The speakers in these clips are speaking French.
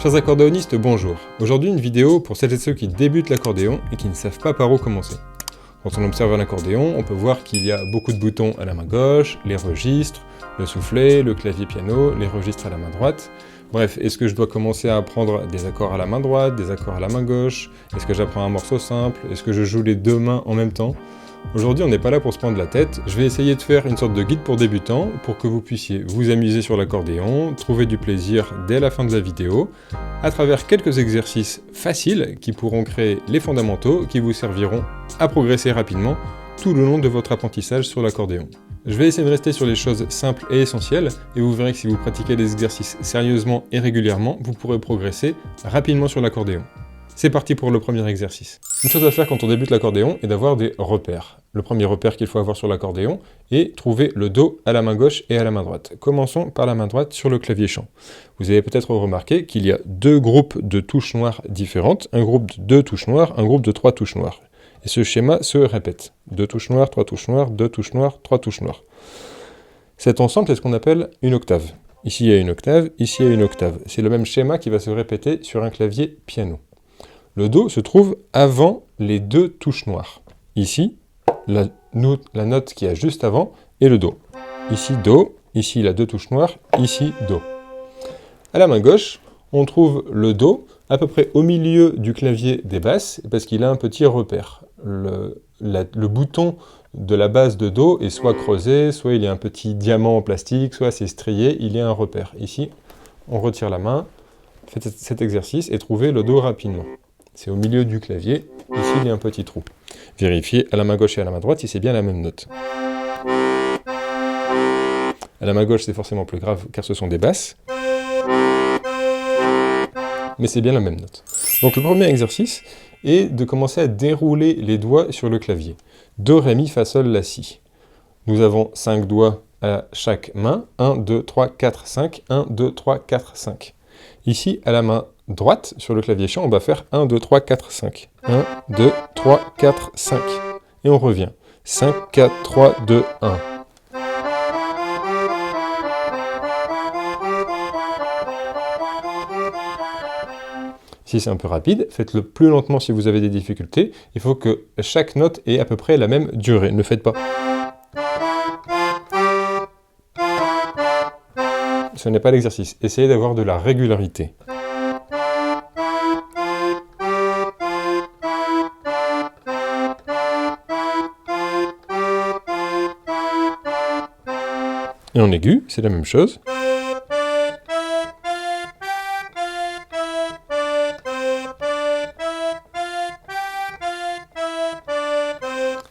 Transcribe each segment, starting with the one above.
Chers accordéonistes, bonjour. Aujourd'hui une vidéo pour celles et ceux qui débutent l'accordéon et qui ne savent pas par où commencer. Quand on observe un accordéon, on peut voir qu'il y a beaucoup de boutons à la main gauche, les registres, le soufflet, le clavier piano, les registres à la main droite. Bref, est-ce que je dois commencer à apprendre des accords à la main droite, des accords à la main gauche? Est-ce que j'apprends un morceau simple? Est-ce que je joue les deux mains en même temps? Aujourd'hui, on n'est pas là pour se prendre la tête, je vais essayer de faire une sorte de guide pour débutants pour que vous puissiez vous amuser sur l'accordéon, trouver du plaisir dès la fin de la vidéo, à travers quelques exercices faciles qui pourront créer les fondamentaux qui vous serviront à progresser rapidement tout le long de votre apprentissage sur l'accordéon. Je vais essayer de rester sur les choses simples et essentielles, et vous verrez que si vous pratiquez des exercices sérieusement et régulièrement, vous pourrez progresser rapidement sur l'accordéon. C'est parti pour le premier exercice. Une chose à faire quand on débute l'accordéon est d'avoir des repères. Le premier repère qu'il faut avoir sur l'accordéon est trouver le Do à la main gauche et à la main droite. Commençons par la main droite sur le clavier chant. Vous avez peut-être remarqué qu'il y a deux groupes de touches noires différentes, un groupe de 2 touches noires, un groupe de 3 touches noires. Et ce schéma se répète. 2 touches noires, 3 touches noires, 2 touches noires, 3 touches noires. Cet ensemble est ce qu'on appelle une octave. Ici il y a une octave, ici il y a une octave. C'est le même schéma qui va se répéter sur un clavier piano. Le Do se trouve avant les 2 touches noires. Ici, la note qui est juste avant est le Do. Ici Do, ici la 2 touches noires, ici Do. À la main gauche, on trouve le Do à peu près au milieu du clavier des basses, parce qu'il a un petit repère. Le bouton de la base de Do est soit creusé, soit il y a un petit diamant en plastique, soit c'est strié, il y a un repère. Ici, on retire la main, faites cet exercice et trouvez le Do rapidement. C'est au milieu du clavier, ici il y a un petit trou. Vérifiez à la main gauche et à la main droite si c'est bien la même note. À la main gauche c'est forcément plus grave car ce sont des basses, mais c'est bien la même note. Donc le premier exercice est de commencer à dérouler les doigts sur le clavier. Do, Ré, Mi, Fa, Sol, La, Si. Nous avons 5 doigts à chaque main, 1, 2, 3, 4, 5, 1, 2, 3, 4, 5. Ici, à la main droite, sur le clavier chant, on va faire 1, 2, 3, 4, 5. 1, 2, 3, 4, 5. Et on revient. 5, 4, 3, 2, 1. Si c'est un peu rapide, faites-le plus lentement si vous avez des difficultés. Il faut que chaque note ait à peu près la même durée. Ne faites pas. Ce n'est pas l'exercice. Essayez d'avoir de la régularité. Et en aigu, c'est la même chose.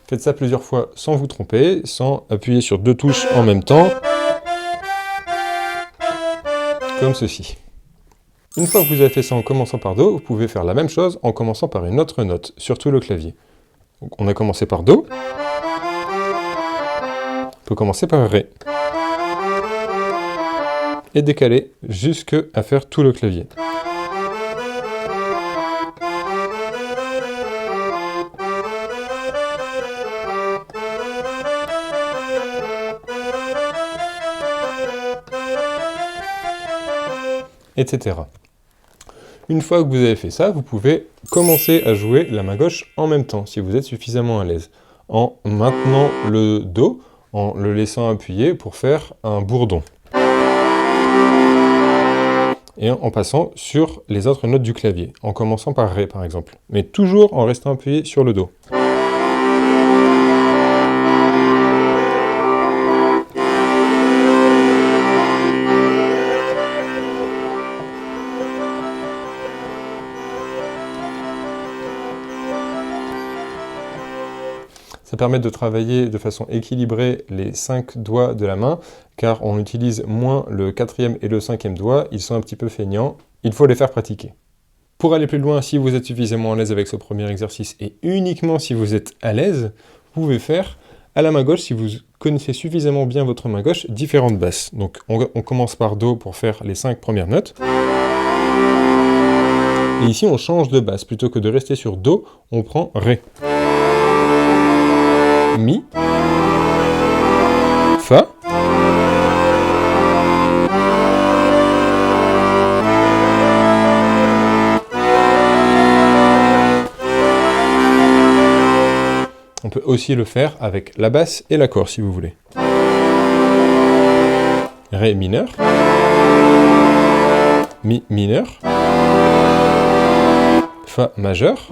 Faites ça plusieurs fois sans vous tromper, sans appuyer sur 2 touches en même temps, comme ceci. Une fois que vous avez fait ça en commençant par Do, vous pouvez faire la même chose en commençant par une autre note sur tout le clavier. Donc, on a commencé par Do, on peut commencer par Ré, et décaler jusqu'à faire tout le clavier. Etc. Une fois que vous avez fait ça, vous pouvez commencer à jouer la main gauche en même temps, si vous êtes suffisamment à l'aise, en maintenant le Do, en le laissant appuyer pour faire un bourdon. Et en passant sur les autres notes du clavier, en commençant par Ré par exemple, mais toujours en restant appuyé sur le Do. Ça permet de travailler de façon équilibrée les 5 doigts de la main, car on utilise moins le 4e et le 5e doigt, ils sont un petit peu feignants, il faut les faire pratiquer. Pour aller plus loin, si vous êtes suffisamment à l'aise avec ce premier exercice, et uniquement si vous êtes à l'aise, vous pouvez faire à la main gauche, si vous connaissez suffisamment bien votre main gauche, différentes basses. Donc on commence par Do pour faire les 5 premières notes. Et ici on change de basse, plutôt que de rester sur Do, on prend Ré. Mi, Fa, On peut aussi le faire avec la basse et l'accord si vous voulez. Ré mineur, Mi mineur, Fa majeur,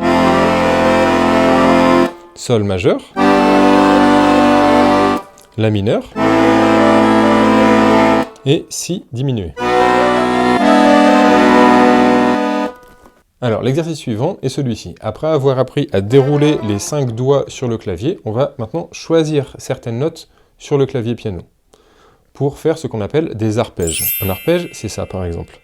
Sol majeur, La mineur et Si diminué. Alors, l'exercice suivant est celui-ci. Après avoir appris à dérouler les 5 doigts sur le clavier, on va maintenant choisir certaines notes sur le clavier piano pour faire ce qu'on appelle des arpèges. Un arpège, c'est ça par exemple.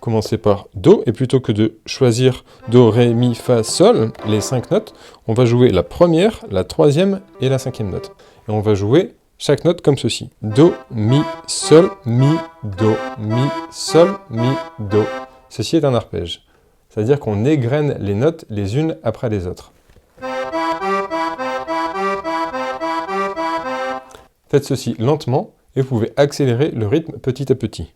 Commencer par Do, et plutôt que de choisir Do, Ré, Mi, Fa, Sol, les 5 notes, on va jouer la première, la troisième et la cinquième note. Et on va jouer chaque note comme ceci. Do, Mi, Sol, Mi, Do, Mi, Sol, Mi, Do. Ceci est un arpège. C'est-à-dire qu'on égrène les notes les unes après les autres. Faites ceci lentement et vous pouvez accélérer le rythme petit à petit.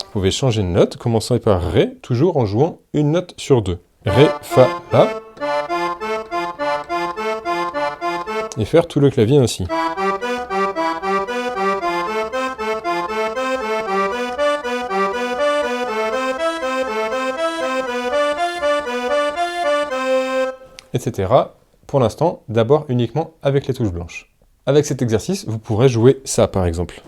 Vous pouvez changer de note, commencer par Ré, toujours en jouant une note sur 2. Ré, Fa, La. Et faire tout le clavier ainsi. Etc. Pour l'instant, d'abord uniquement avec les touches blanches. Avec cet exercice, vous pourrez jouer ça par exemple.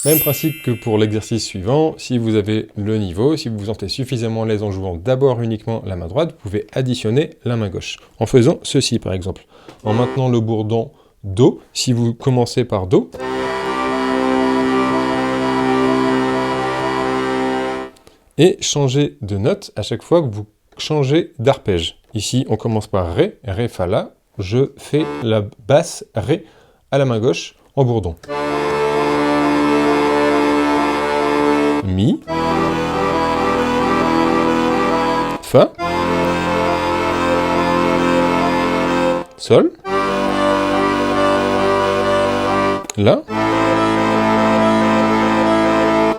Même principe que pour l'exercice suivant, si vous avez le niveau, si vous vous sentez suffisamment à l'aise en jouant d'abord uniquement la main droite, vous pouvez additionner la main gauche. En faisant ceci par exemple. En maintenant le bourdon Do, si vous commencez par Do, et changez de note à chaque fois que vous changez d'arpège. Ici, on commence par Ré, Ré, Fa, La. Je fais la basse Ré à la main gauche en bourdon. Mi, Fa, Sol, La,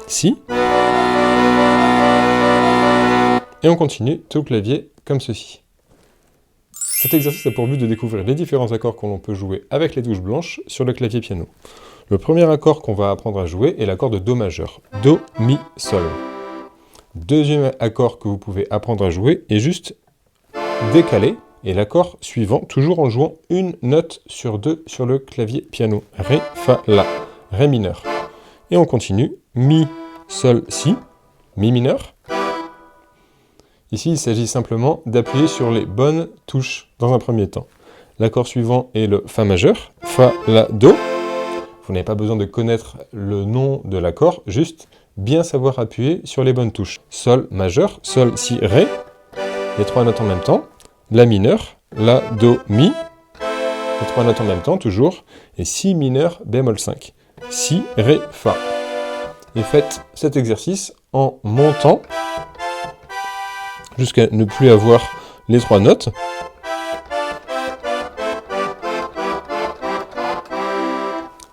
Si, et on continue tout le clavier comme ceci. Cet exercice a pour but de découvrir les différents accords que l'on peut jouer avec les touches blanches sur le clavier piano. Le premier accord qu'on va apprendre à jouer est l'accord de Do majeur. Do, Mi, Sol. Deuxième accord que vous pouvez apprendre à jouer est juste décaler, et l'accord suivant, toujours en jouant une note sur 2 sur le clavier piano. Ré, Fa, La. Ré mineur. Et on continue. Mi, Sol, Si. Mi mineur. Ici, il s'agit simplement d'appuyer sur les bonnes touches dans un premier temps. L'accord suivant est le Fa majeur. Fa, La, Do. Vous n'avez pas besoin de connaître le nom de l'accord, juste bien savoir appuyer sur les bonnes touches. Sol majeur, Sol, Si, Ré, les 3 notes en même temps. La mineur, La, Do, Mi, les 3 notes en même temps, toujours. Et Si mineur, bémol 5. Si, Ré, Fa. Et faites cet exercice en montant jusqu'à ne plus avoir les 3 notes.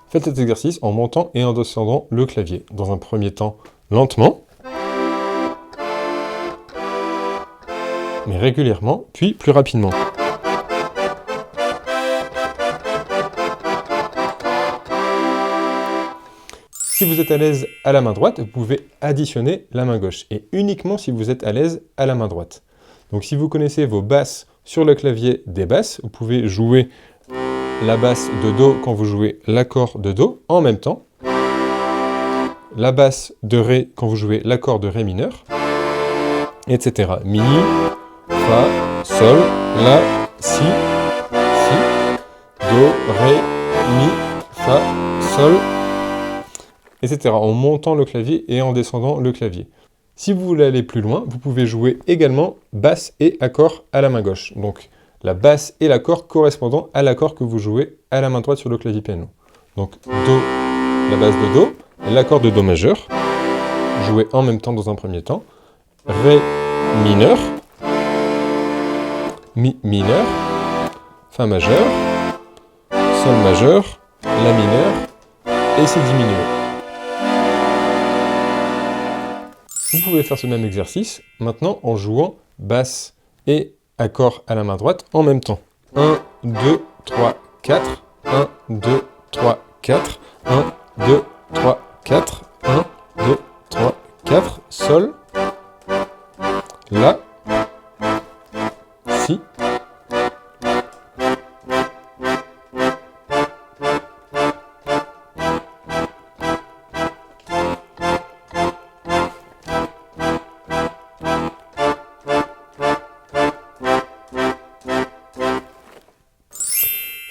Faites cet exercice en montant et en descendant le clavier. Dans un premier temps, lentement, mais régulièrement, puis plus rapidement. Si vous êtes à l'aise à la main droite, vous pouvez additionner la main gauche, et uniquement si vous êtes à l'aise à la main droite. Donc si vous connaissez vos basses sur le clavier des basses, vous pouvez jouer la basse de Do quand vous jouez l'accord de Do en même temps, la basse de Ré quand vous jouez l'accord de Ré mineur, etc. Mi, Fa, Sol, La, Si, Do, Ré, Mi, Fa, Sol, etc. en montant le clavier et en descendant le clavier. Si vous voulez aller plus loin, vous pouvez jouer également basse et accord à la main gauche. Donc la basse et l'accord correspondant à l'accord que vous jouez à la main droite sur le clavier piano. Donc Do, la basse de Do, l'accord de Do majeur, joué en même temps dans un premier temps, Ré mineur, Mi mineur, Fa majeur, Sol majeur, La mineur, et Si diminué. Vous pouvez faire ce même exercice, maintenant en jouant basse et accord à la main droite en même temps. 1, 2, 3, 4, 1, 2, 3, 4, 1, 2, 3, 4, 1, 2, 3, 4, Sol, La, Si,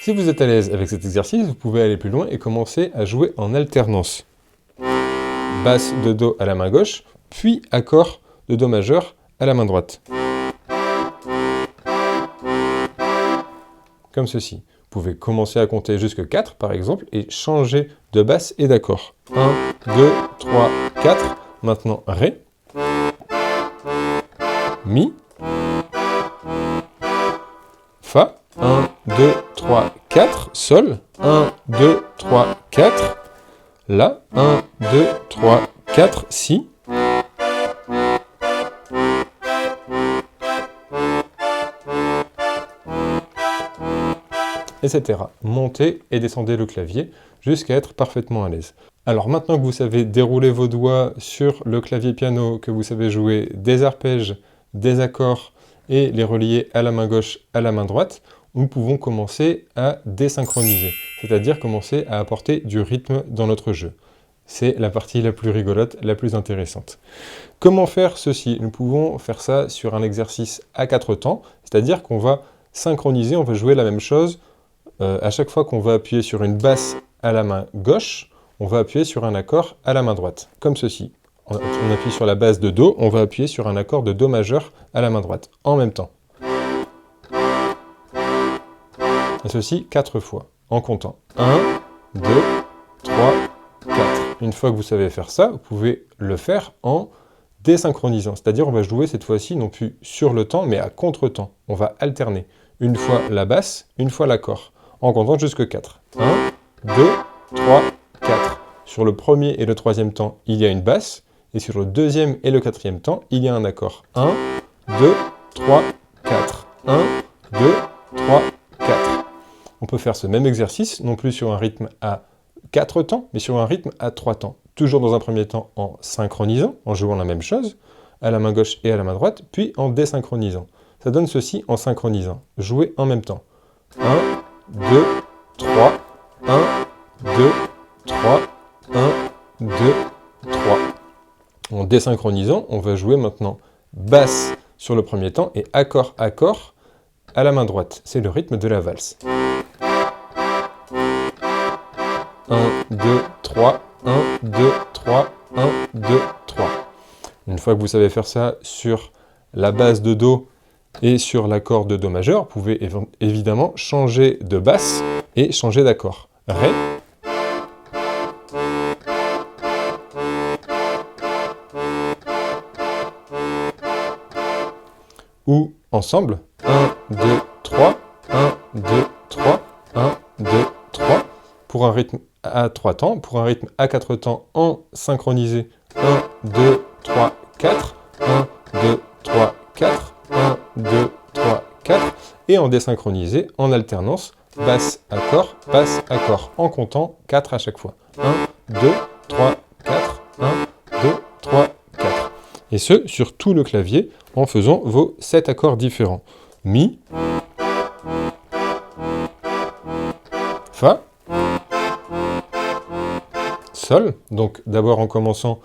Si vous êtes à l'aise avec cet exercice, vous pouvez aller plus loin et commencer à jouer en alternance. Basse de Do à la main gauche, puis accord de Do majeur à la main droite. Comme ceci. Vous pouvez commencer à compter jusqu'à 4 par exemple et changer de basse et d'accord. 1, 2, 3, 4. Maintenant Ré, Mi, Fa. 1, 2, 3, 4, Sol, 1, 2, 3, 4, La, 1, 2, 3, 4, Si, etc. Montez et descendez le clavier jusqu'à être parfaitement à l'aise. Alors maintenant que vous savez dérouler vos doigts sur le clavier piano, que vous savez jouer des arpèges, des accords et les relier à la main gauche, à la main droite, nous pouvons commencer à désynchroniser, c'est-à-dire commencer à apporter du rythme dans notre jeu. C'est la partie la plus rigolote, la plus intéressante. Comment faire ceci? Nous pouvons faire ça sur un exercice à 4 temps, c'est-à-dire qu'on va synchroniser, on va jouer la même chose. À chaque fois qu'on va appuyer sur une basse à la main gauche, on va appuyer sur un accord à la main droite, comme ceci. On appuie sur la basse de Do, on va appuyer sur un accord de Do majeur à la main droite, en même temps. Et ceci 4 fois, en comptant. 1, 2, 3, 4. Une fois que vous savez faire ça, vous pouvez le faire en désynchronisant. C'est-à-dire on va jouer cette fois-ci non plus sur le temps, mais à contre-temps. On va alterner. Une fois la basse, une fois l'accord, en comptant jusque 4. 1, 2, 3, 4. Sur le premier et le troisième temps, il y a une basse, et sur le deuxième et le quatrième temps, il y a un accord. 1, 2, 3, 4. 1, 2, 3, 4. On peut faire ce même exercice, non plus sur un rythme à 4 temps, mais sur un rythme à 3 temps. Toujours dans un premier temps en synchronisant, en jouant la même chose, à la main gauche et à la main droite, puis en désynchronisant. Ça donne ceci en synchronisant. Jouer en même temps. 1, 2, 3, 1, 2, 3, 1, 2, 3. En désynchronisant, on va jouer maintenant basse sur le premier temps et accord, accord à la main droite. C'est le rythme de la valse. 1, 2, 3, 1, 2, 3, 1, 2, 3. Une fois que vous savez faire ça sur la basse de Do et sur l'accord de Do majeur, vous pouvez évidemment changer de basse et changer d'accord. Ré, ou ensemble, 1, 2, 3, 1, 2, 3, 1, 2, 3, pour un rythme à 3 temps, pour un rythme à 4 temps en synchronisé, 1, 2, 3, 4, 1, 2, 3, 4, 1, 2, 3, 4, et en désynchronisé, en alternance, basse, accord, en comptant 4 à chaque fois. 1, 2, 3, 4, 1, 2, 3, 4. Et ce, sur tout le clavier, en faisant vos 7 accords différents. Mi, Fa, Sol, donc d'abord en commençant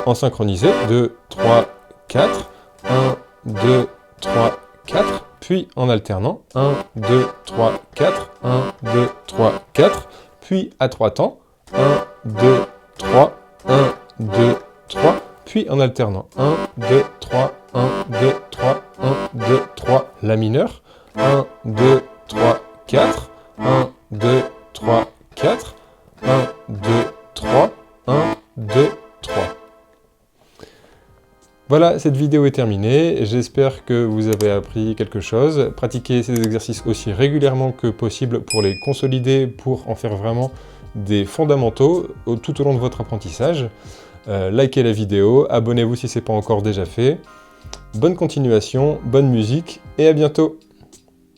en synchronisé, 2, 3, 4, 1, 2, 3, 4, puis en alternant, 1, 2, 3, 4, 1, 2, 3, 4, puis à 3 temps, 1, 2, 3, 1, 2, 3, puis en alternant, 1, 2, 3, 1, 2, 3, 1, 2, 3, La mineur, 1, 2, 3, 4, 1, 2, 3, 4, 1, 2, 3, 1, Voilà, cette vidéo est terminée, j'espère que vous avez appris quelque chose. Pratiquez ces exercices aussi régulièrement que possible pour les consolider, pour en faire vraiment des fondamentaux tout au long de votre apprentissage. Likez la vidéo, abonnez-vous si ce n'est pas encore déjà fait. Bonne continuation, bonne musique et à bientôt!